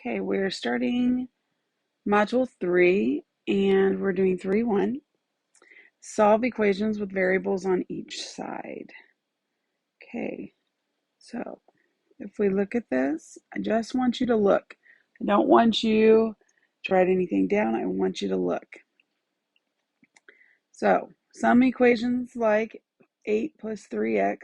Okay, we're starting Module 3, and we're doing 3.1. Solve equations with variables on each side. Okay, so if we look at this, I just want you to look. I don't want you to write anything down. I want you to look. So some equations like 8 plus 3x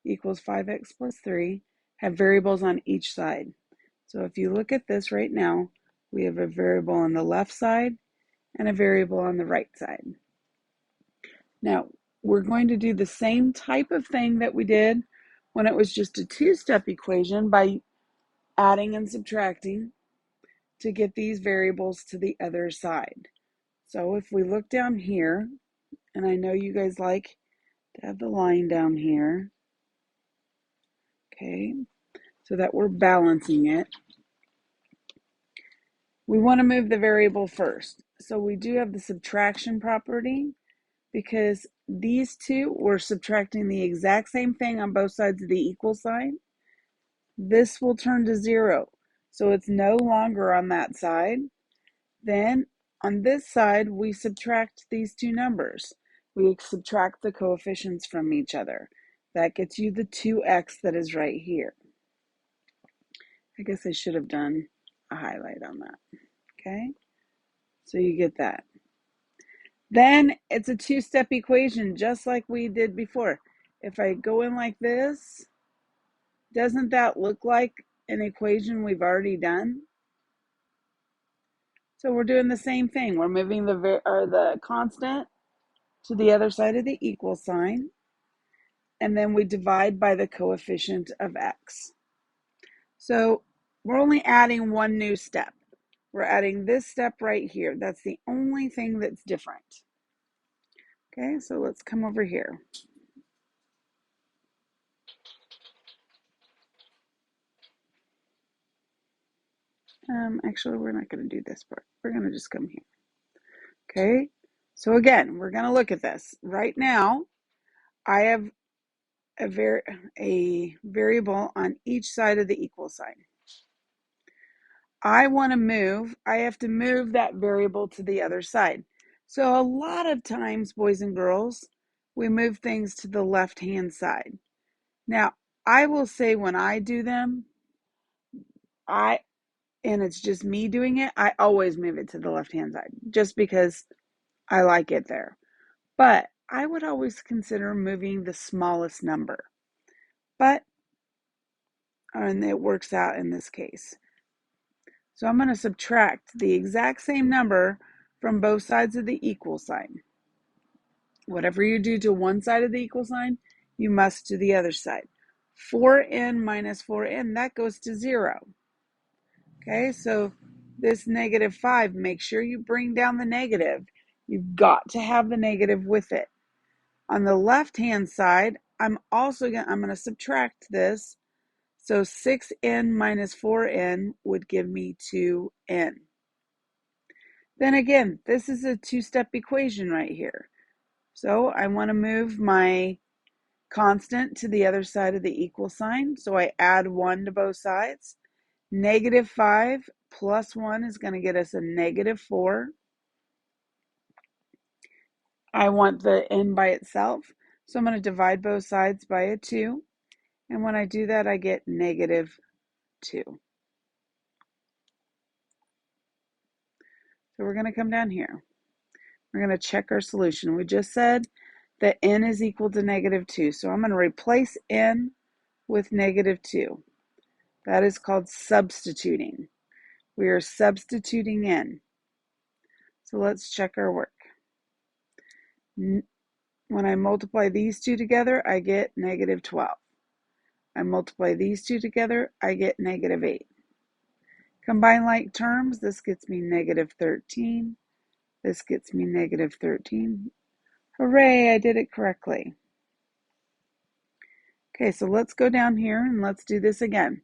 equals 5x plus 3 have variables on each side. So if you look at this right now, we have a variable on the left side and a variable on the right side. Now, we're going to do the same type of thing that we did when it was just a two-step equation by adding and subtracting to get these variables to the other side. So if we look down here, and I know you guys like to have the line down here, okay, so that we're balancing it. We want to move the variable first. So we do have the subtraction property because these two, we're subtracting the exact same thing on both sides of the equal sign. This will turn to 0. So it's no longer on that side. Then on this side, we subtract these two numbers. We subtract the coefficients from each other. That gets you the 2x that is right here. I guess I should have done a highlight on that. Okay, so you get that. Then it's a two-step equation, just like we did before. If I go in like this, doesn't that look like an equation we've already done? So we're doing the same thing. We're moving the constant to the other side of the equal sign, and then we divide by the coefficient of x. So we're only adding one new step. We're adding this step right here. That's the only thing that's different. Okay, so let's come over here. Actually, we're not going to do this part. We're going to just come here. Okay, so again, we're going to look at this. Right now, I have a variable on each side of the equal sign. I have to move that variable to the other side. So a lot of times, boys and girls, we move things to the left-hand side. Now, I will say when I do them, and it's just me doing it, I always move it to the left-hand side just because I like it there. But I would always consider moving the smallest number. And it works out in this case. So I'm going to subtract the exact same number from both sides of the equal sign. Whatever you do to one side of the equal sign, you must to the other side. 4n minus 4n, that goes to 0. Okay, so this negative 5, make sure you bring down the negative. You've got to have the negative with it. On the left-hand side, I'm going to subtract this. So 6n minus 4n would give me 2n. Then again, this is a two-step equation right here. So I want to move my constant to the other side of the equal sign. So I add 1 to both sides. Negative 5 plus 1 is going to get us a negative 4. I want the n by itself. So I'm going to divide both sides by a 2. And when I do that, I get negative 2. So we're going to come down here. We're going to check our solution. We just said that n is equal to negative 2. So I'm going to replace n with negative 2. That is called substituting. We are substituting in. So let's check our work. When I multiply these two together, I get negative 12. I multiply these two together, I get negative 8. Combine like terms, this gets me negative 13. This gets me negative 13. Hooray, I did it correctly. Okay, so let's go down here and let's do this again.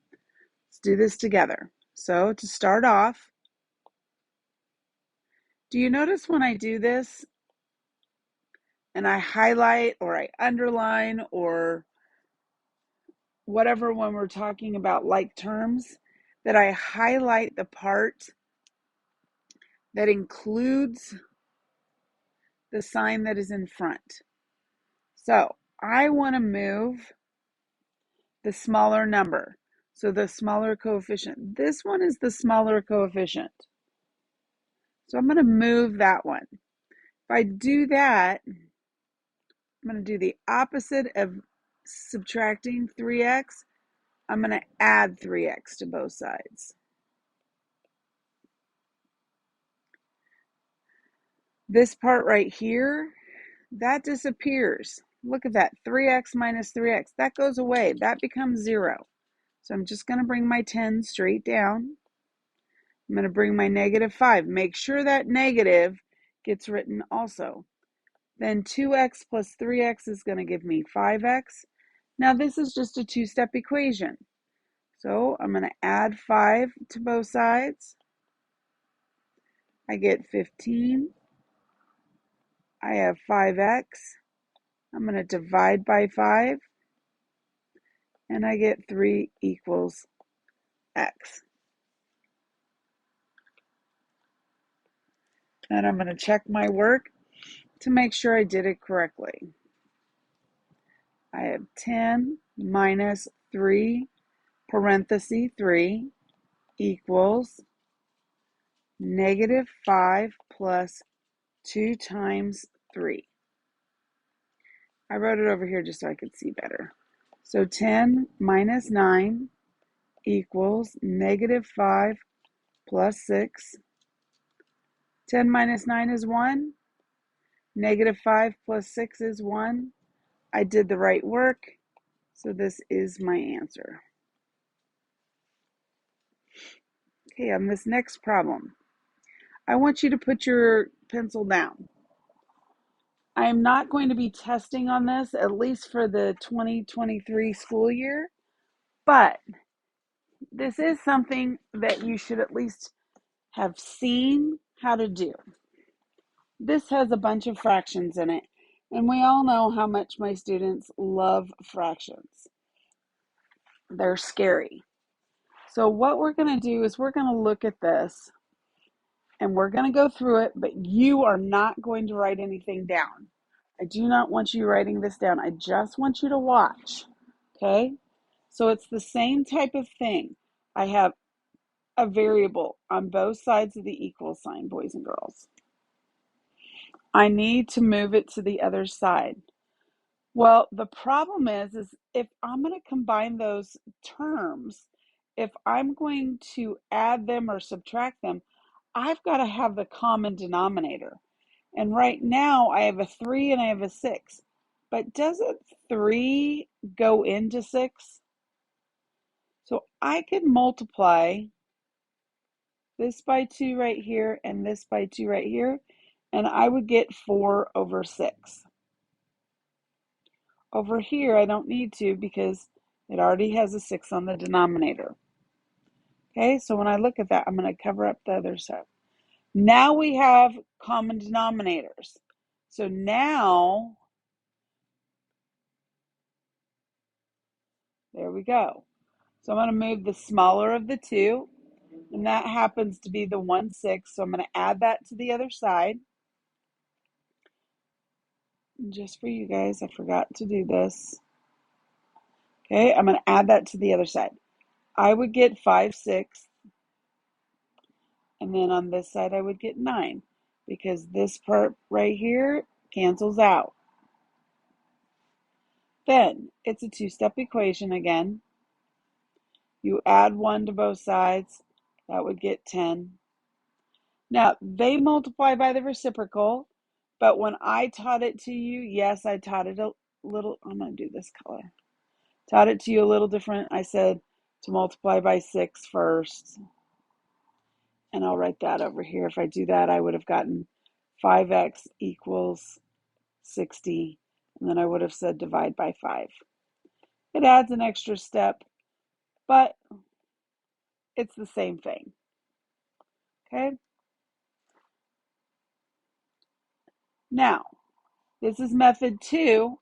Let's do this together. So to start off, do you notice when I do this and I highlight or I underline or whatever when we're talking about like terms, that I highlight the part that includes the sign that is in front. So I want to move the smaller number. So the smaller coefficient. This one is the smaller coefficient. So I'm going to move that one. If I do that, I'm going to do the opposite of subtracting 3x. I'm going to add 3x to both sides. This part right here, that disappears. Look at that, 3x minus 3x. That goes away. That becomes 0. So I'm just going to bring my 10 straight down. I'm going to bring my negative 5. Make sure that negative gets written also. Then 2x plus 3x is going to give me 5x. Now this is just a two-step equation. So I'm going to add 5 to both sides. I get 15. I have 5x. I'm going to divide by 5. And I get 3 equals x. And I'm going to check my work to make sure I did it correctly. I have 10 minus 3 parenthesis 3 equals negative 5 plus 2 times 3. I wrote it over here just so I could see better. So 10 minus 9 equals negative 5 plus 6. 10 minus 9 is 1. Negative 5 plus 6 is 1. I did the right work, so this is my answer. Okay, on this next problem, I want you to put your pencil down. I am not going to be testing on this, at least for the 2023 school year, but this is something that you should at least have seen how to do. This has a bunch of fractions in it, and we all know how much my students love fractions. They're scary. So what we're going to do is we're going to look at this and we're going to go through it, but you are not going to write anything down. I do not want you writing this down. I just want you to watch. Okay? So it's the same type of thing. I have a variable on both sides of the equal sign, boys and girls. I need to move it to the other side. Well, the problem is if I'm going to combine those terms, if I'm going to add them or subtract them, I've got to have the common denominator. And right now I have a 3 and I have a 6. But doesn't 3 go into 6? So I could multiply this by 2 right here and this by 2 right here, and I would get 4 over 6. Over here, I don't need to because it already has a 6 on the denominator. Okay, so when I look at that, I'm going to cover up the other side. Now we have common denominators. So now, there we go. So I'm going to move the smaller of the two, and that happens to be the 1/6. So I'm going to add that to the other side. And just for you guys, I forgot to do this. Okay, I'm going to add that to the other side. I would get 5/6. And then on this side, I would get 9 because this part right here cancels out. Then it's a two-step equation again. You add 1 to both sides, that would get 10. Now, they multiply by the reciprocal, but when I taught it to you, yes, I taught it a little, I'm going to do this color. Taught it to you a little different. I said to multiply by 6 first. And I'll write that over here. If I do that, I would have gotten 5x equals 60. And then I would have said divide by 5. It adds an extra step, but it's the same thing. Okay? Now, this is method 2,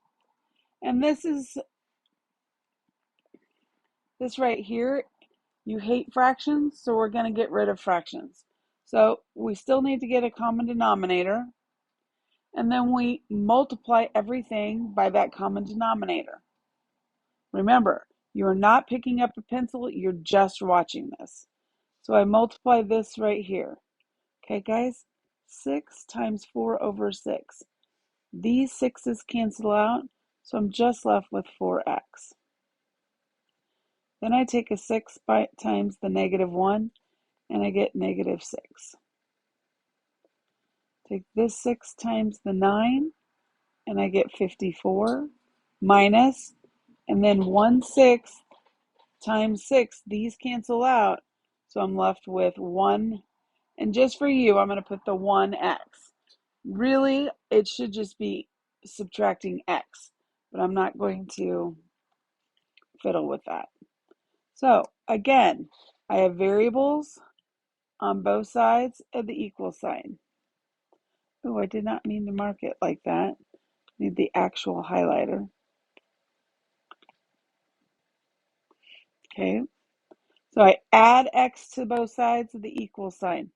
and this right here You hate fractions, so we're going to get rid of fractions. So we still need to get a common denominator, and then we multiply everything by that common denominator. Remember, you're not picking up a pencil, you're just watching this. So I multiply this right here. Okay, guys, 6 times 4 over 6. These 6's cancel out, so I'm just left with 4x. Then I take a 6 times the -1, and I get -6. Take this 6 times the 9, and I get 54, minus, and then 1/6 times 6. These cancel out, so I'm left with 1. And just for you, I'm going to put the 1x. Really, it should just be subtracting x, but I'm not going to fiddle with that. So again, I have variables on both sides of the equal sign. Oh, I did not mean to mark it like that. Need the actual highlighter. Okay, so I add x to both sides of the equal sign.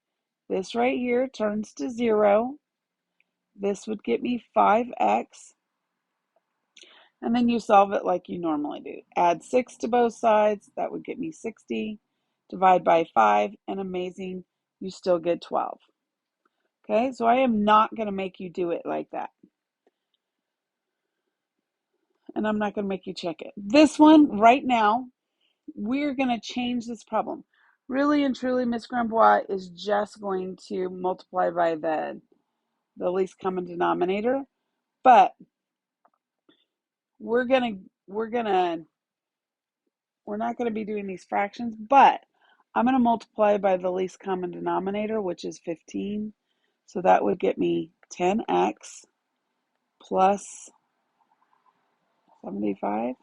This right here turns to 0. This would get me 5x. And then you solve it like you normally do. Add 6 to both sides. That would get me 60. Divide by 5. And amazing, you still get 12. Okay, so I am not going to make you do it like that. And I'm not going to make you check it. This one, right now, we're going to change this problem. Really and truly, Miss Grambois is just going to multiply by the least common denominator. But we're not going to be doing these fractions, but I'm going to multiply by the least common denominator, which is 15. So that would get me 10x plus 75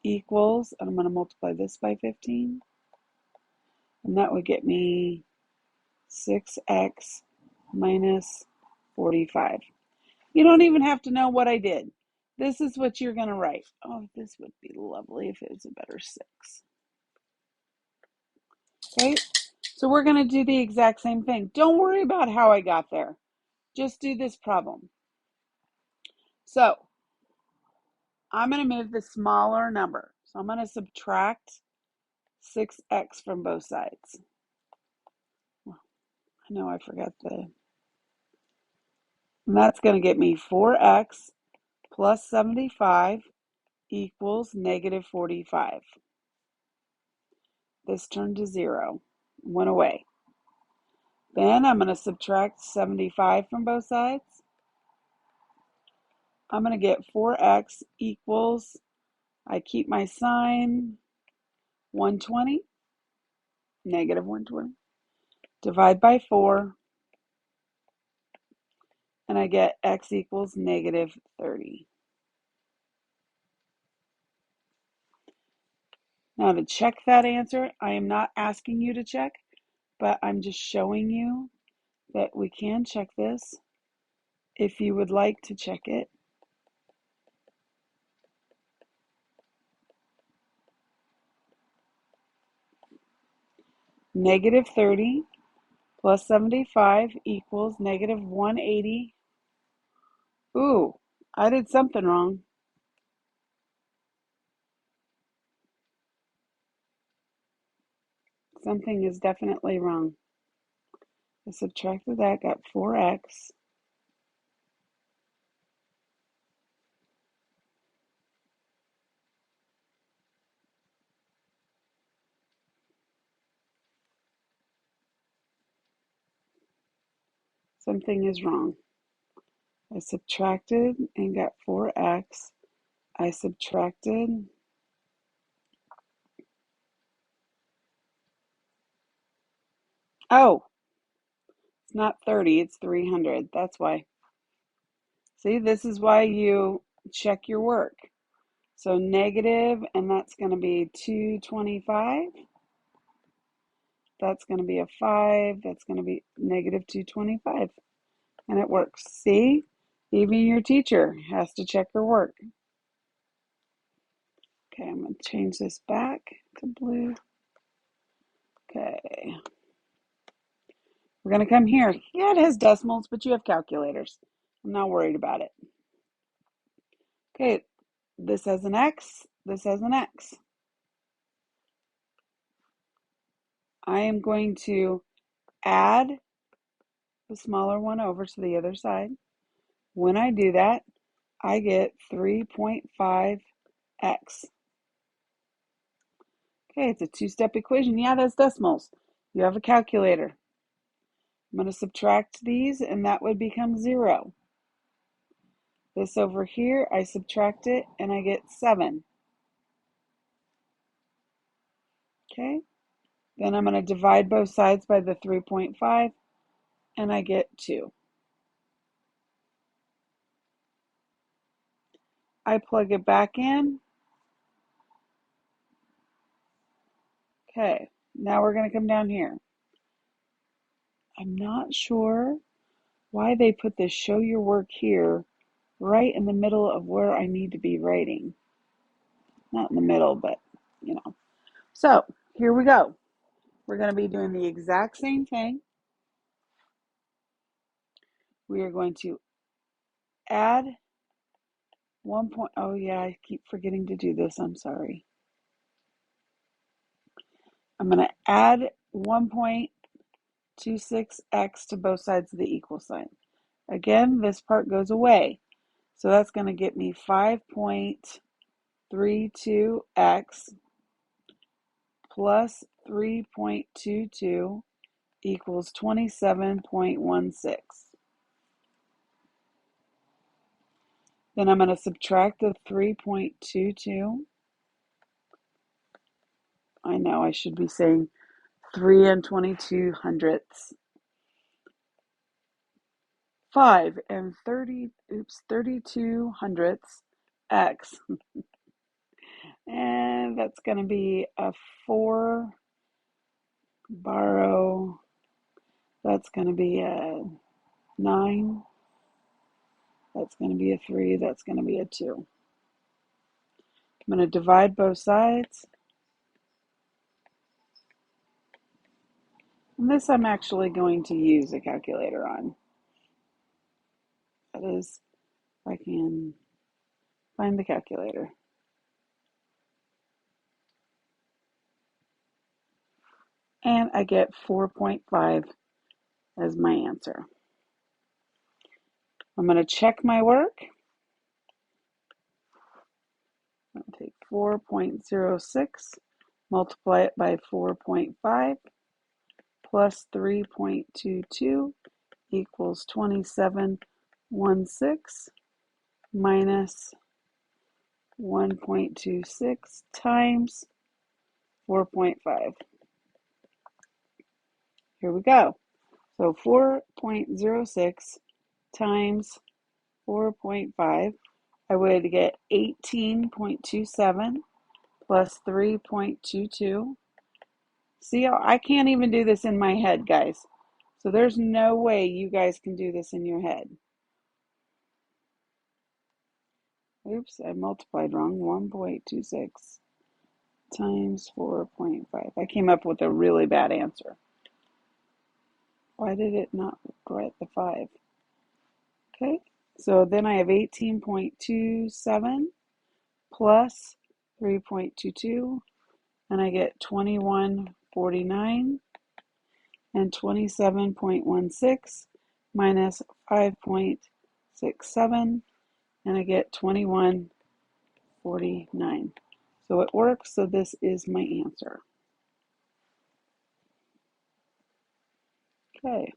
equals, and I'm going to multiply this by 15, and that would get me 6x minus 45. You don't even have to know what I did. This is what you're going to write. Oh, this would be lovely if it was a better 6. Okay, so we're going to do the exact same thing. Don't worry about how I got there. Just do this problem. So I'm going to move the smaller number. So I'm going to subtract 6x from both sides. I know I forgot and that's going to get me 4x plus 75 equals negative 45. This turned to 0, went away. Then I'm going to subtract 75 from both sides. I'm going to get 4x equals, I keep my sign, 120, negative 120. Divide by 4, and I get x equals negative 30. Now to check that answer, I am not asking you to check, but I'm just showing you that we can check this if you would like to check it. Negative 30 plus 75 equals negative 180. Ooh, I did something wrong. Something is definitely wrong. I subtracted that, got 4x. Something is wrong. I subtracted and got 4x. I subtracted. Oh, it's not 30, it's 300. That's why. See, this is why you check your work. So negative, and that's going to be 225. That's going to be a 5. That's going to be negative 225. And it works. See? Even your teacher has to check her work. Okay, I'm going to change this back to blue. Okay. We're going to come here. Yeah, it has decimals, but you have calculators. I'm not worried about it. Okay, this has an X, this has an X. I am going to add the smaller one over to the other side. When I do that, I get 3.5x. Okay, it's a two-step equation. Yeah, that's decimals. You have a calculator. I'm going to subtract these, and that would become 0. This over here, I subtract it, and I get 7. Okay, then I'm going to divide both sides by the 3.5, and I get 2. I plug it back in. Okay, now we're going to come down here. I'm not sure why they put this show your work here right in the middle of where I need to be writing. Not in the middle, but you know. So here we go. We're going to be doing the exact same thing. We are going to add 1 point. Oh yeah, I keep forgetting to do this. I'm sorry. I'm going to add 1.26x to both sides of the equal sign. Again, this part goes away. So that's going to get me 5.32x plus 3.22 equals 27.16. Then I'm going to subtract the 3.22. I know I should be saying 3 22 hundredths. 5 and 32 hundredths x. And that's going to be a 4, borrow, that's going to be a 9, that's going to be a 3, that's going to be a 2. I'm going to divide both sides. And this I'm actually going to use a calculator on. That is, if I can find the calculator. And I get 4.5 as my answer. I'm going to check my work. I'll take 4.06, multiply it by 4.5, plus 3.22 equals 27.16, minus 1.26 times 4.5. Here we go. So 4.06 times 4.5, I would get 18.27 plus 3.22. See, I can't even do this in my head, guys. So there's no way you guys can do this in your head. Oops, I multiplied wrong. 1.26 times 4.5. I came up with a really bad answer. Why did it not write the 5? Okay, so then I have 18.27 plus 3.22, and I get 21.49, and 27.16 minus 5.67, and I get 21.49. So it works, so this is my answer. Okay.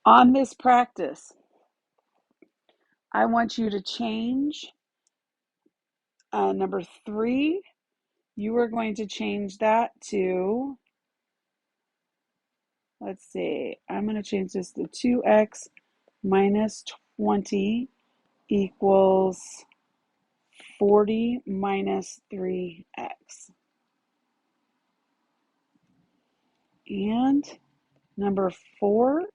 On this practice, I want you to change number 3. You are going to change that to, let's see, I'm going to change this to 2x minus 20 equals 40 minus 3x. And number 4,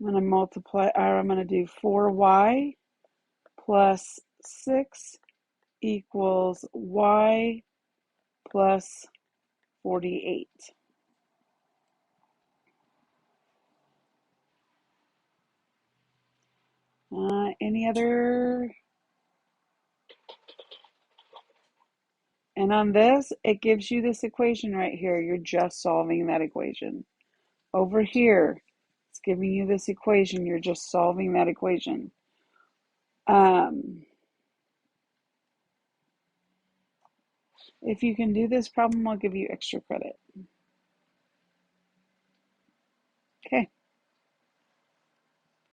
I'm going to multiply, or I'm going to do 4y plus 6 equals y plus 48. Any other? And on this, it gives you this equation right here. You're just solving that equation. Over here, it's giving you this equation. You're just solving that equation. If you can do this problem, I'll give you extra credit.